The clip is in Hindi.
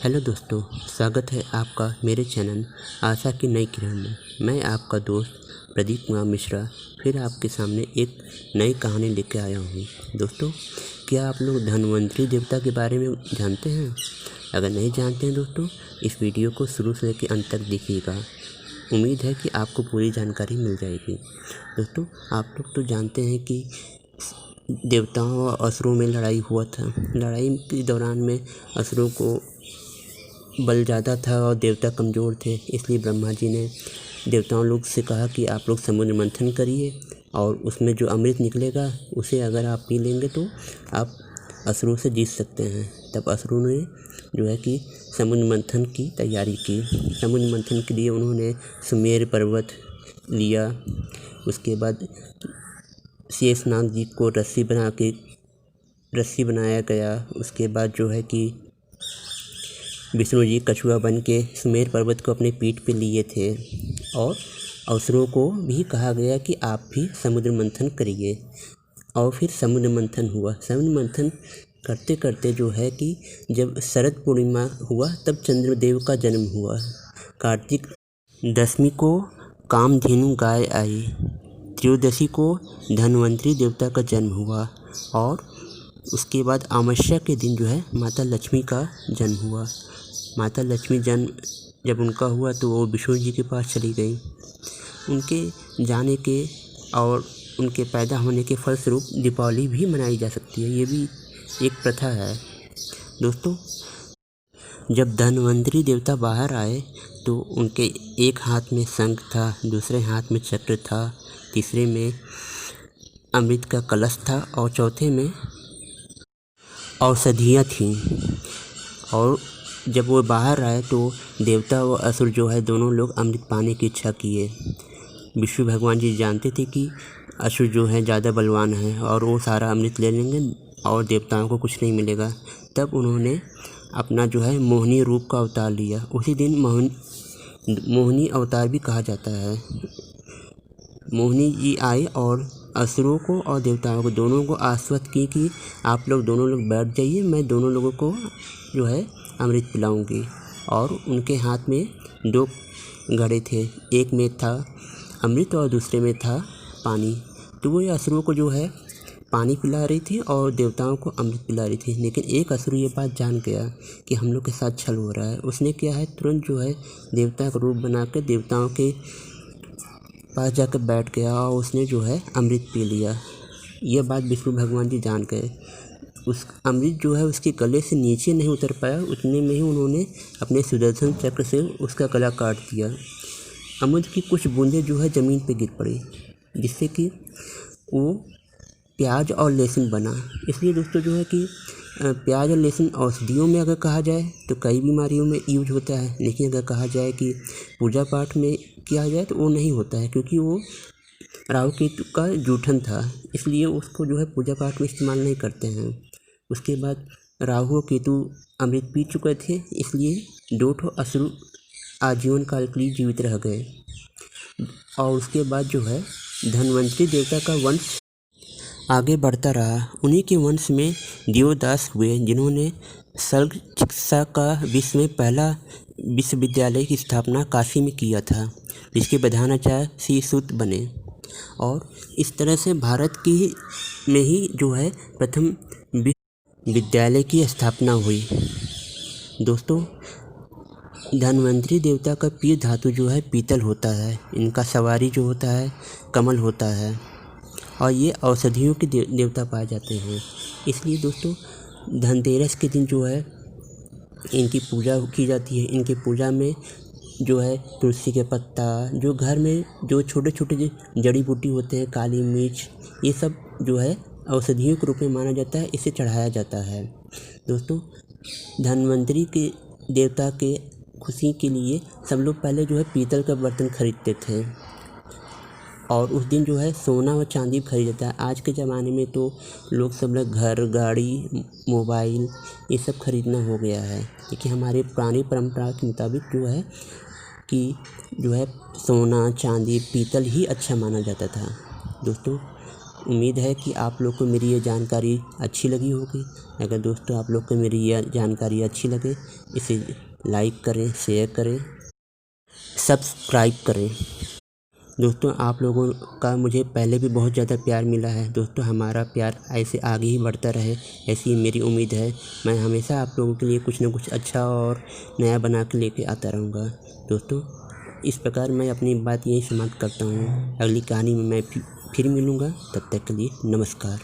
हेलो दोस्तों, स्वागत है आपका मेरे चैनल आशा की नई किरण में। मैं आपका दोस्त प्रदीप कुमार मिश्रा फिर आपके सामने एक नई कहानी लेकर आया हूँ। दोस्तों, क्या आप लोग धन्वंतरी देवता के बारे में जानते हैं? अगर नहीं जानते हैं दोस्तों, इस वीडियो को शुरू से लेकर अंत तक देखिएगा। उम्मीद है कि आपको पूरी जानकारी मिल जाएगी। दोस्तों, आप लोग तो जानते हैं कि देवताओं और असुरों में लड़ाई हुआ था। लड़ाई के दौरान में असुरों को बल ज़्यादा था और देवता कमज़ोर थे, इसलिए ब्रह्मा जी ने देवताओं लोग से कहा कि आप लोग समुद्र मंथन करिए और उसमें जो अमृत निकलेगा उसे अगर आप पी लेंगे तो आप असुरों से जीत सकते हैं। तब असुरों ने जो है कि समुद्र मंथन की तैयारी की। समुद्र मंथन के लिए उन्होंने सुमेर पर्वत लिया। उसके बाद शेषनाग जी को रस्सी बनाया गया। उसके बाद जो है कि विष्णु जी कछुआ बन के सुमेर पर्वत को अपने पीठ पे लिए थे और असुरों को भी कहा गया कि आप भी समुद्र मंथन करिए। और फिर समुद्र मंथन हुआ। समुद्र मंथन करते करते जो है कि जब शरद पूर्णिमा हुआ तब चंद्रदेव का जन्म हुआ। कार्तिक दशमी को कामधेनु गाय आई। त्रयोदशी को धन्वंतरी देवता का जन्म हुआ और उसके बाद अमावस्या के दिन जो है माता लक्ष्मी का जन्म हुआ। माता लक्ष्मी जन्म जब उनका हुआ तो वो विष्णु जी के पास चली गई। उनके जाने के और उनके पैदा होने के फलस्वरूप दीपावली भी मनाई जा सकती है। ये भी एक प्रथा है। दोस्तों, जब धन्वंतरी देवता बाहर आए तो उनके एक हाथ में शंख था, दूसरे हाथ में चक्र था, तीसरे में अमृत का कलश था और चौथे में औषधियाँ थीं। और जब वो बाहर आए तो देवता व असुर जो है दोनों लोग अमृत पाने की इच्छा किए। विष्णु भगवान जी जानते थे कि असुर जो है ज़्यादा बलवान है और वो सारा अमृत ले लेंगे और देवताओं को कुछ नहीं मिलेगा। तब उन्होंने अपना जो है मोहिनी रूप का अवतार लिया। उसी दिन मोहिनी अवतार भी कहा जाता है। मोहिनी जी आए और असुरों को और देवताओं को दोनों को आश्वस्त की कि आप लोग दोनों लोग बैठ जाइए, मैं दोनों लोगों को जो है अमृत पिलाऊंगी। और उनके हाथ में 2 घड़े थे, एक में था अमृत और दूसरे में था पानी। तो वो असुरों को जो है पानी पिला रही थी और देवताओं को अमृत पिला रही थी। लेकिन एक असुर ये बात जान गया कि हम लोग के साथ छल हो रहा है। उसने क्या है तुरंत जो है देवता का रूप बना कर देवताओं के पास जाकर बैठ गया और उसने जो है अमृत पी लिया। यह बात विष्णु भगवान जी जान गए। उस अमृत जो है उसके गले से नीचे नहीं उतर पाया। उतने में ही उन्होंने अपने सुदर्शन चक्र से उसका गला काट दिया। अमृत की कुछ बूंदें जो है ज़मीन पे गिर पड़ी, जिससे कि वो प्याज और लहसुन बना। इसलिए दोस्तों जो है कि प्याज और लहसुन औषधियों में अगर कहा जाए तो कई बीमारियों में यूज होता है, लेकिन अगर कहा जाए कि पूजा पाठ में किया जाए तो वो नहीं होता है, क्योंकि वो राहु केतु का जूठन था। इसलिए उसको जो है पूजा पाठ में इस्तेमाल नहीं करते हैं। उसके बाद राहु और केतु अमृत पी चुके थे, इसलिए 2 असुर आजीवन काल के लिए जीवित रह गए। और उसके बाद जो है धन्वंतरी देवता का वंश आगे बढ़ता रहा। उन्हीं के वंश में दियोदास हुए, जिन्होंने शल्य चिकित्सा का विश्व में पहला विश्वविद्यालय की स्थापना काशी में किया था, जिसके प्रधानाचार्य श्री सूत बने। और इस तरह से भारत की में ही जो है प्रथम विद्यालय की स्थापना हुई। दोस्तों, धन्वंतरी देवता का पीठ धातु जो है पीतल होता है। इनका सवारी जो होता है कमल होता है और ये औषधियों के देवता पाए जाते हैं। इसलिए दोस्तों धनतेरस के दिन जो है इनकी पूजा की जाती है। इनकी पूजा में जो है तुलसी के पत्ता, जो घर में जो छोटे छोटे जड़ी बूटी होते हैं, काली मिर्च, ये सब जो है औषधियों के रूप में माना जाता है, इसे चढ़ाया जाता है। दोस्तों, धन्वंतरी के देवता के खुशी के लिए सब लोग पहले जो है पीतल का बर्तन खरीदते थे और उस दिन जो है सोना और चांदी खरीदा जाता है। आज के ज़माने में तो लोग सब लोग घर, गाड़ी, मोबाइल ये सब खरीदना हो गया है, लेकिन हमारे पुरानी परंपरा के मुताबिक जो है कि जो है सोना, चांदी, पीतल ही अच्छा माना जाता था। दोस्तों, उम्मीद है कि आप लोग को मेरी ये जानकारी अच्छी लगी होगी। अगर दोस्तों आप लोग को मेरी यह जानकारी अच्छी लगे, इसे लाइक करें, शेयर करें, सब्सक्राइब करें। दोस्तों आप लोगों का मुझे पहले भी बहुत ज़्यादा प्यार मिला है। दोस्तों हमारा प्यार ऐसे आगे ही बढ़ता रहे, ऐसी ही मेरी उम्मीद है। मैं हमेशा आप लोगों के लिए कुछ न कुछ अच्छा और नया बना के लेके आता रहूँगा। दोस्तों इस प्रकार मैं अपनी बात यहीं समाप्त करता हूँ। अगली कहानी में मैं फिर मिलूँगा। तब तक के लिए नमस्कार।